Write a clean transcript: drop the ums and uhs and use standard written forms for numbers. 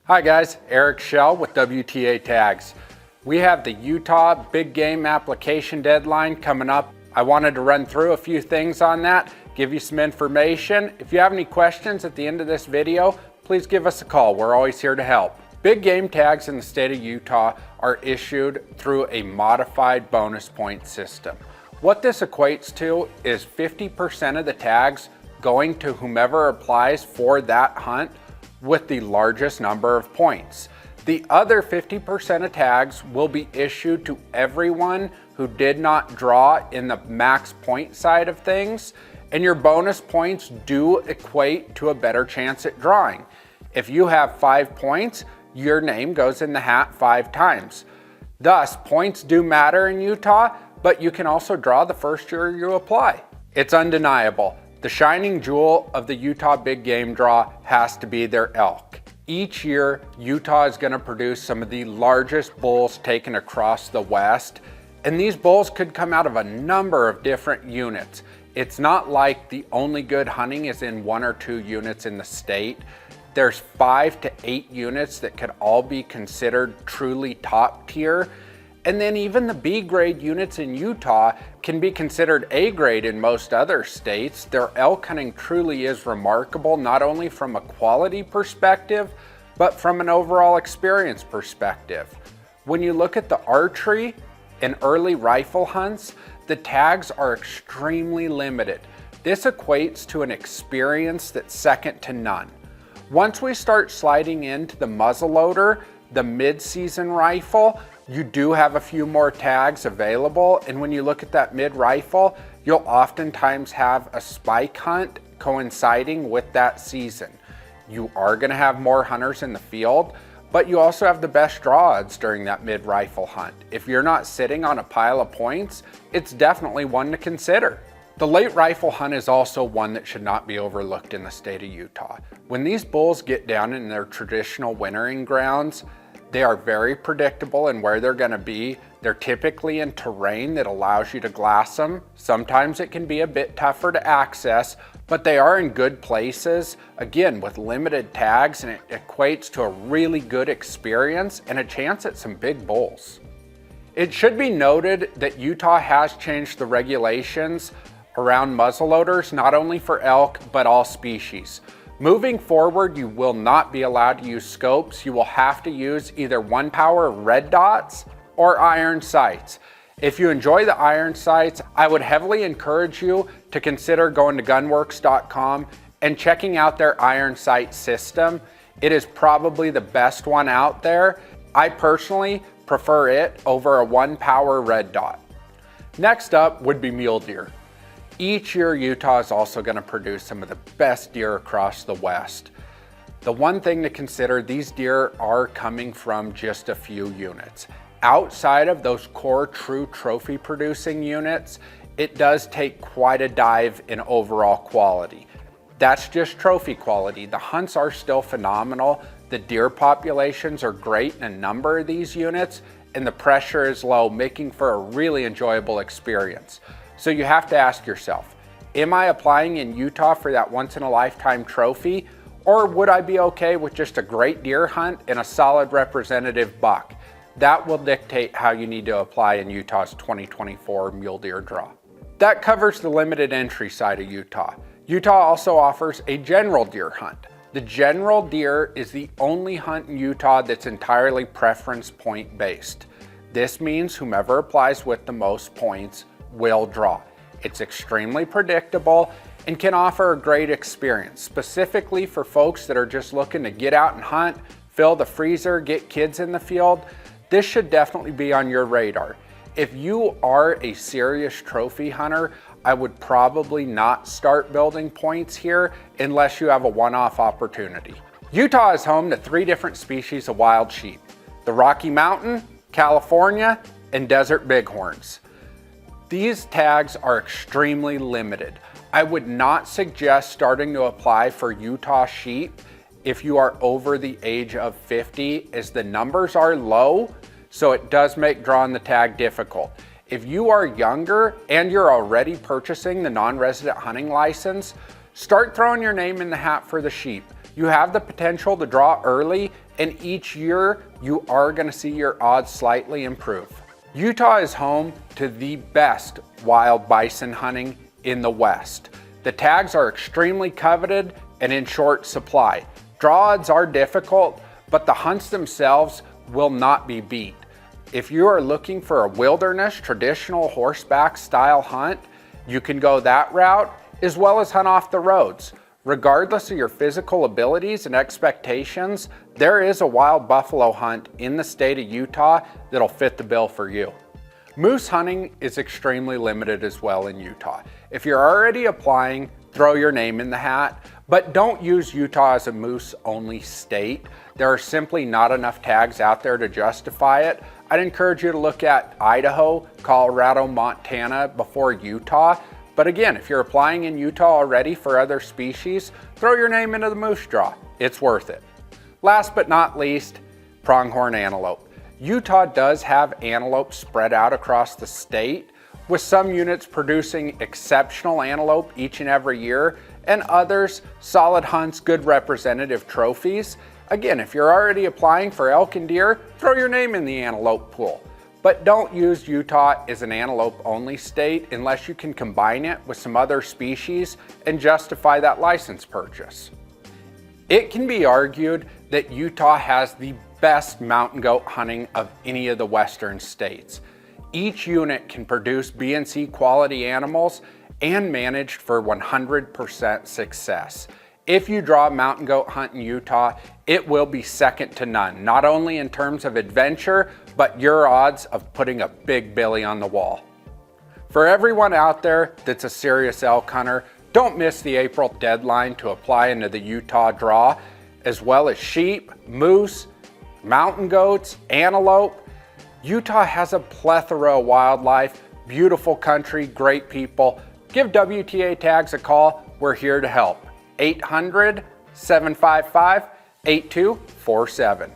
Hi guys, Eric Shell with WTA TAGS. We have the Utah big game application deadline coming up. I wanted to run through a few things on that, give you some information. If you have any questions at the end of this video, please give us a call. We're always here to help. Big game tags in the state of Utah are issued through a modified bonus point system. What this equates to is 50% of the tags going to whomever applies for that hunt with the largest number of points. The other 50% of tags will be issued to everyone who did not draw in the max point side of things, and your bonus points do equate to a better chance at drawing. If you have 5 points, your name goes in the hat 5 times. Thus, points do matter in Utah, but you can also draw the first year you apply. It's undeniable. The shining jewel of the Utah big game draw has to be their elk. Each year, Utah is going to produce some of the largest bulls taken across the West, and these bulls could come out of a number of different units. It's not like the only good hunting is in 1 or 2 units in the state. There's 5 to 8 units that could all be considered truly top tier. And then even the B grade units in Utah can be considered A grade in most other states. Their elk hunting truly is remarkable, not only from a quality perspective, but from an overall experience perspective. When you look at the archery and early rifle hunts, the tags are extremely limited. This equates to an experience that's second to none. Once we start sliding into the muzzleloader, the mid-season rifle, you do have a few more tags available, and when you look at that mid rifle, you'll oftentimes have a spike hunt coinciding with that season. You are going to have more hunters in the field, but you also have the best draw odds during that mid rifle hunt. If you're not sitting on a pile of points, it's definitely one to consider. The late rifle hunt is also one that should not be overlooked in the state of Utah. When these bulls get down in their traditional wintering grounds, they are very predictable in where they're going to be. They're typically in terrain that allows you to glass them. Sometimes it can be a bit tougher to access, but they are in good places, again, with limited tags, and it equates to a really good experience and a chance at some big bulls. It should be noted that Utah has changed the regulations around muzzleloaders, not only for elk, but all species. Moving forward, you will not be allowed to use scopes. You will have to use either 1-power red dots or iron sights. If you enjoy the iron sights, I would heavily encourage you to consider going to gunworks.com and checking out their iron sight system. It is probably the best one out there. I personally prefer it over a 1-power red dot. Next up would be mule deer. Each year, Utah is also going to produce some of the best deer across the West. The one thing to consider, these deer are coming from just a few units. Outside of those core true trophy producing units, it does take quite a dive in overall quality. That's just trophy quality. The hunts are still phenomenal. The deer populations are great in a number of these units, and the pressure is low, making for a really enjoyable experience. So you have to ask yourself, am I applying in Utah for that once-in-a-lifetime trophy, or would I be okay with just a great deer hunt and a solid representative buck? That will dictate how you need to apply in Utah's 2024 mule deer draw. That covers the limited entry side of Utah. Utah also offers a general deer hunt. The general deer is the only hunt in Utah that's entirely preference point based. This means whomever applies with the most points will draw. It's extremely predictable and can offer a great experience, specifically for folks that are just looking to get out and hunt, fill the freezer, get kids in the field. This should definitely be on your radar. If you are a serious trophy hunter, I would probably not start building points here unless you have a one-off opportunity. Utah is home to 3 different species of wild sheep: the Rocky Mountain, California, and Desert Bighorns. These tags are extremely limited. I would not suggest starting to apply for Utah sheep if you are over the age of 50, as the numbers are low, so it does make drawing the tag difficult. If you are younger and you're already purchasing the non-resident hunting license, start throwing your name in the hat for the sheep. You have the potential to draw early and each year you are going to see your odds slightly improve. Utah is home to the best wild bison hunting in the West. The tags are extremely coveted and in short supply. Draw odds are difficult, but the hunts themselves will not be beat. If you are looking for a wilderness, traditional horseback style hunt, you can go that route, as well as hunt off the roads. Regardless of your physical abilities and expectations, there is a wild buffalo hunt in the state of Utah that'll fit the bill for you. Moose hunting is extremely limited as well in Utah. If you're already applying, throw your name in the hat, but don't use Utah as a moose only state. There are simply not enough tags out there to justify it. I'd encourage you to look at Idaho, Colorado, Montana before Utah. But again, if you're applying in Utah already for other species, throw your name into the moose draw. It's worth it. Last but not least, pronghorn antelope. Utah does have antelope spread out across the state, with some units producing exceptional antelope each and every year, and others solid hunts, good representative trophies. Again, if you're already applying for elk and deer, throw your name in the antelope pool. But don't use Utah as an antelope only state unless you can combine it with some other species and justify that license purchase. It can be argued that Utah has the best mountain goat hunting of any of the western states. Each unit can produce B and C quality animals and managed for 100% success. If you draw a mountain goat hunt in Utah, it will be second to none, not only in terms of adventure, but your odds of putting a big billy on the wall. For everyone out there that's a serious elk hunter, don't miss the April deadline to apply into the Utah draw, as well as sheep, moose, mountain goats, antelope. Utah has a plethora of wildlife, beautiful country, great people. Give WTA Tags a call. We're here to help. 800-755-8247.